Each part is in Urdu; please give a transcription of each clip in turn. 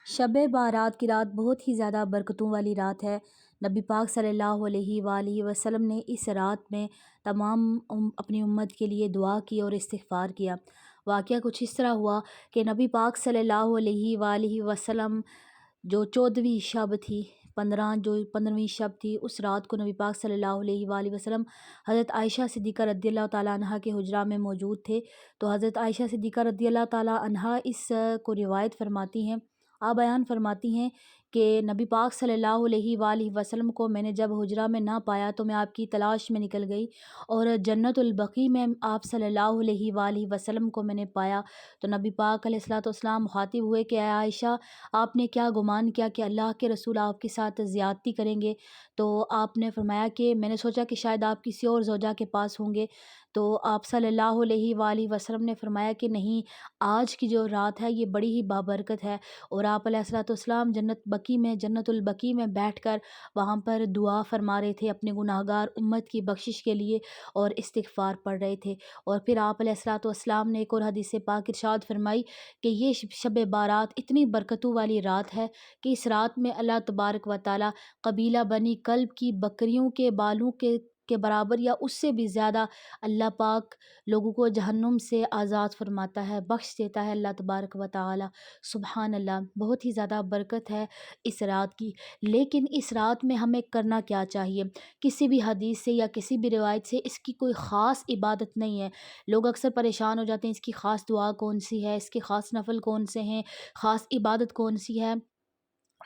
شب بارات کی رات بہت ہی زیادہ برکتوں والی رات ہے۔ نبی پاک صلی اللہ علیہ وآلہ وسلم نے اس رات میں تمام اپنی امت کے لیے دعا کی اور استغفار کیا۔ واقعہ کچھ اس طرح ہوا کہ نبی پاک صلی اللہ علیہ وآلہ وسلم جو 14ویں شب تھی، 15ویں شب تھی، اس رات کو نبی پاک صلی اللہ علیہ وآلہ وسلم حضرت عائشہ صدیقہ رضی اللہ تعالیٰ عنہ کے حجرہ میں موجود تھے۔ تو حضرت عائشہ صدیقہ رضی اللہ تعالیٰ عنہ اس کو روایت فرماتی ہیں، آپ بیان فرماتی ہیں کہ نبی پاک صلی اللہ علیہ وآلہ وسلم کو میں نے جب حجرہ میں نہ پایا تو میں آپ کی تلاش میں نکل گئی اور جنت البقیع میں آپ صلی اللہ علیہ وآلہ وسلم کو میں نے پایا۔ تو نبی پاک علیہ الصلوۃ والسلام مخاطب ہوئے کہ اے عائشہ، آپ نے کیا گمان کیا کہ اللہ کے رسول آپ کے ساتھ زیادتی کریں گے؟ تو آپ نے فرمایا کہ میں نے سوچا کہ شاید آپ کسی اور زوجہ کے پاس ہوں گے۔ تو آپ صلی اللہ علیہ وآلہ وسلم نے فرمایا کہ نہیں، آج کی جو رات ہے یہ بڑی ہی بابرکت ہے، اور آپ علیہ الصلوۃ والسلام جنت البقیع میں بیٹھ کر وہاں پر دعا فرما رہے تھے اپنے گناہگار امت کی بخشش کے لیے اور استغفار پڑھ رہے تھے۔ اور پھر آپ علیہ الصلوۃ والسلام نے ایک اور حدیث پاک ارشاد فرمائی کہ یہ شب بارات اتنی برکتوں والی رات ہے کہ اس رات میں اللہ تبارک و تعالی قبیلہ بنی کلب کی بکریوں کے بالوں کے برابر یا اس سے بھی زیادہ اللہ پاک لوگوں کو جہنم سے آزاد فرماتا ہے، بخش دیتا ہے اللہ تبارک و تعالی۔ سبحان اللہ، بہت ہی زیادہ برکت ہے اس رات کی۔ لیکن اس رات میں ہمیں کرنا کیا چاہیے؟ کسی بھی حدیث سے یا کسی بھی روایت سے اس کی کوئی خاص عبادت نہیں ہے۔ لوگ اکثر پریشان ہو جاتے ہیں اس کی خاص دعا کون سی ہے، اس کے خاص نفل کون سے ہیں، خاص عبادت کون سی ہے۔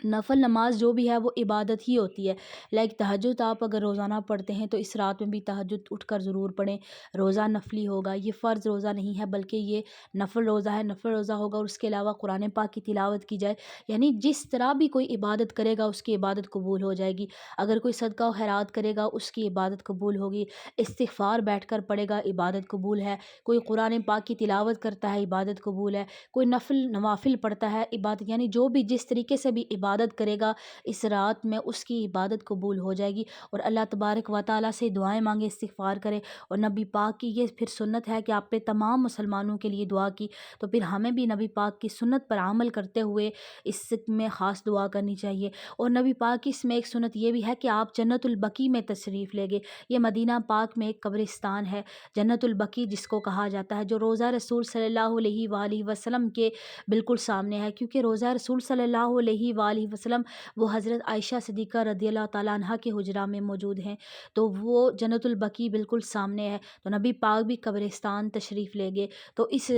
نفل نماز جو بھی ہے وہ عبادت ہی ہوتی ہے، تہجد آپ اگر روزانہ پڑھتے ہیں تو اس رات میں بھی تہجد اٹھ کر ضرور پڑھیں۔ روزہ نفلی ہوگا، یہ فرض روزہ نہیں ہے بلکہ یہ نفل روزہ ہے، نفل روزہ ہوگا، اور اس کے علاوہ قرآن پاک کی تلاوت کی جائے، یعنی جس طرح بھی کوئی عبادت کرے گا اس کی عبادت قبول ہو جائے گی۔ اگر کوئی صدقہ و خیرات کرے گا اس کی عبادت قبول ہوگی، استغفار بیٹھ کر پڑھے گا عبادت قبول ہے، کوئی قرآن پاک کی تلاوت کرتا ہے عبادت قبول ہے، کوئی نوافل پڑھتا ہے عبادت، یعنی جو بھی جس طریقے سے بھی عبادت کرے گا اس رات میں اس کی عبادت قبول ہو جائے گی، اور اللہ تبارک و تعالیٰ سے دعائیں مانگے، استغفار کرے۔ اور نبی پاک کی یہ پھر سنت ہے کہ آپ نے تمام مسلمانوں کے لیے دعا کی، تو پھر ہمیں بھی نبی پاک کی سنت پر عمل کرتے ہوئے اس میں خاص دعا کرنی چاہیے۔ اور نبی پاک کی اس میں ایک سنت یہ بھی ہے کہ آپ جنت البقیع میں تشریف لے گئے۔ یہ مدینہ پاک میں ایک قبرستان ہے جنت البقیع جس کو کہا جاتا ہے، جو روضہ رسول صلی اللہ علیہ وآلہ وسلم کے بالکل سامنے ہے، کیونکہ روضہ رسول صلی اللہ علیہ وآلہ وسلم وہ حضرت عائشہ صدیقہ رضی اللہ تعالیٰ عنہ کے حجرہ میں موجود ہیں، تو وہ جنت البقیع بالکل سامنے ہے۔ تو نبی پاک بھی قبرستان تشریف لے گئے۔ تو اس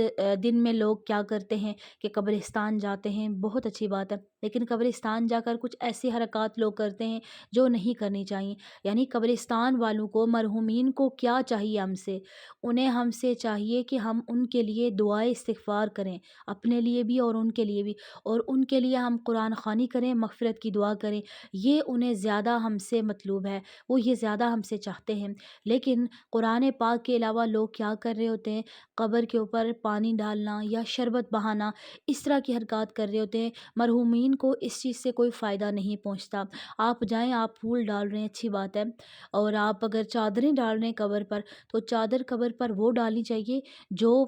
دن میں لوگ کیا کرتے ہیں کہ قبرستان جاتے ہیں، بہت اچھی بات ہے، لیکن قبرستان جا کر کچھ ایسی حرکات لوگ کرتے ہیں جو نہیں کرنی چاہیے۔ یعنی قبرستان والوں کو، مرحومین کو کیا چاہیے ہم سے چاہیے کہ ہم ان کے لیے دعائے استغفار کریں، اپنے لیے بھی اور ان کے لیے بھی، اور ان کے لیے ہم قرآن خوانی کریں، مغفرت کی دعا کریں، یہ انہیں زیادہ ہم سے مطلوب ہے، وہ یہ زیادہ ہم سے چاہتے ہیں۔ لیکن قرآن پاک کے علاوہ لوگ کیا کر رہے ہوتے ہیں؟ قبر کے اوپر پانی ڈالنا یا شربت بہانا، اس طرح کی حرکات کر رہے ہوتے ہیں۔ مرحومین کو اس چیز سے کوئی فائدہ نہیں پہنچتا۔ آپ جائیں، آپ پھول ڈال رہے ہیں، اچھی بات ہے، اور آپ اگر چادریں ڈال رہے ہیں قبر پر تو چادر قبر پر وہ ڈالنی چاہیے جو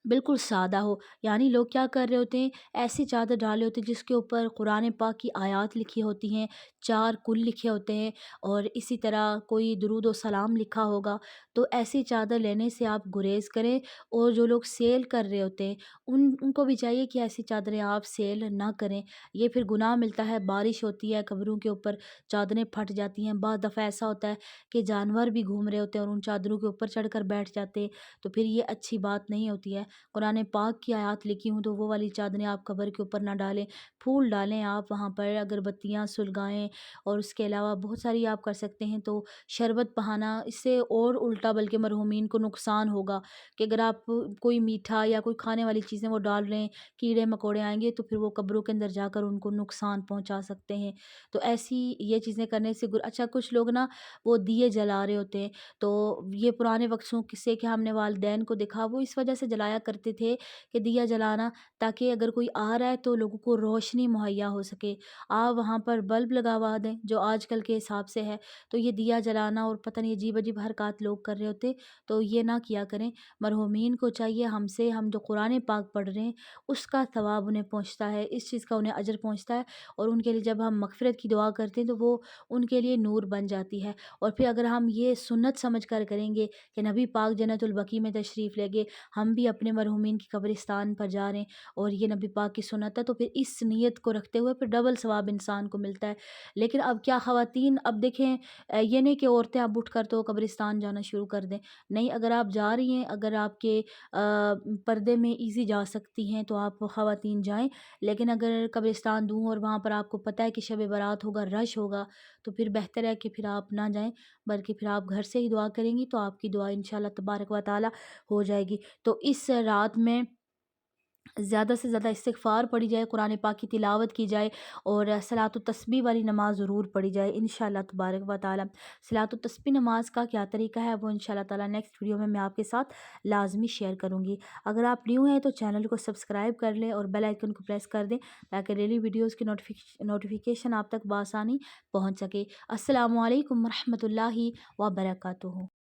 بالکل سادہ ہو۔ یعنی لوگ کیا کر رہے ہوتے ہیں؟ ایسی چادر ڈالے ہوتے ہیں جس کے اوپر قرآن پاک کی آیات لکھی ہوتی ہیں، 4 کل لکھے ہوتے ہیں، اور اسی طرح کوئی درود و سلام لکھا ہوگا۔ تو ایسی چادر لینے سے آپ گریز کریں، اور جو لوگ سیل کر رہے ہوتے ہیں ان کو بھی چاہیے کہ ایسی چادریں آپ سیل نہ کریں، یہ پھر گناہ ملتا ہے۔ بارش ہوتی ہے، قبروں کے اوپر چادریں پھٹ جاتی ہیں، بعض دفعہ ایسا ہوتا ہے کہ جانور بھی گھوم رہے ہوتے ہیں اور ان چادروں کے اوپر چڑھ کر بیٹھ جاتے ہیں، تو پھر یہ اچھی بات نہیں ہوتی ہے۔ قرآن پاک کی آیات لکھی ہوں تو وہ والی چادریں آپ قبر کے اوپر نہ ڈالیں، پھول ڈالیں، آپ وہاں پر اگربتیاں سلگائیں، اور اس کے علاوہ بہت ساری آپ کر سکتے ہیں۔ تو شربت بہانا، اس سے اور الٹا بلکہ مرحومین کو نقصان ہوگا، کہ اگر آپ کوئی میٹھا یا کوئی کھانے والی چیزیں وہ ڈال رہے ہیں، کیڑے مکوڑے آئیں گے تو پھر وہ قبروں کے اندر جا کر ان کو نقصان پہنچا سکتے ہیں۔ تو ایسی یہ چیزیں کرنے سے اچھا، کچھ لوگ نا وہ دیے جلا رہے ہوتے ہیں، تو یہ پرانے وقتوں سے کہ ہم نے والدین کو دیکھا وہ اس وجہ سے جلایا کرتے تھے کہ دیا جلانا، تاکہ اگر کوئی آ رہا ہے تو لوگوں کو روشنی مہیا ہو سکے۔ آپ وہاں پر بلب لگوا دیں جو آج کل کے حساب سے ہے، تو یہ دیا جلانا اور پتہ نہیں عجیب عجیب حرکات لوگ کر رہے ہوتے، تو یہ نہ کیا کریں۔ مرحومین کو چاہیے ہم جو قرآن پاک پڑھ رہے ہیں اس کا ثواب انہیں پہنچتا ہے، اس چیز کا انہیں اجر پہنچتا ہے، اور ان کے لیے جب ہم مغفرت کی دعا کرتے ہیں تو وہ ان کے لیے نور بن جاتی ہے۔ اور پھر اگر ہم یہ سنت سمجھ کر کریں گے کہ نبی پاک جنت البقیع میں تشریف لے گئے، ہم بھی اپنے مرحومین کی قبرستان پر جا رہے ہیں اور یہ نبی پاک کی سنت ہے، تو پھر اس نیت کو رکھتے ہوئے پھر ڈبل ثواب انسان کو ملتا ہے۔ لیکن اب کیا خواتین، اب دیکھیں یہ نہیں کہ عورتیں اب اٹھ کر تو قبرستان جانا شروع کر دیں، نہیں، اگر آپ جا رہی ہیں، اگر آپ کے پردے میں ایزی جا سکتی ہیں تو آپ خواتین جائیں، لیکن اگر قبرستان دوں اور وہاں پر آپ کو پتہ ہے کہ شب برات ہوگا، رش ہوگا، تو پھر بہتر ہے کہ پھر آپ نہ جائیں، بلکہ پھر آپ گھر سے ہی دعا کریں گی تو آپ کی دعا انشاءاللہ تبارک و تعالی ہو جائے گی۔ تو اس رات میں زیادہ سے زیادہ استغفار پڑھی جائے، قرآن پاک کی تلاوت کی جائے، اور صلاۃ التسبیح والی نماز ضرور پڑھی جائے انشاءاللہ تبارک و تعالی۔ صلاۃ التسبیح نماز کا کیا طریقہ ہے وہ انشاءاللہ تعالی نیکسٹ ویڈیو میں آپ کے ساتھ لازمی شیئر کروں گی۔ اگر آپ نیو ہیں تو چینل کو سبسکرائب کر لیں اور بیل آئیکن کو پریس کر دیں تاکہ ڈیلی ویڈیوز کی نوٹیفیکیشن آپ تک بآسانی پہنچ سکے۔ السلام علیکم ورحمۃ اللہ وبرکاتہ۔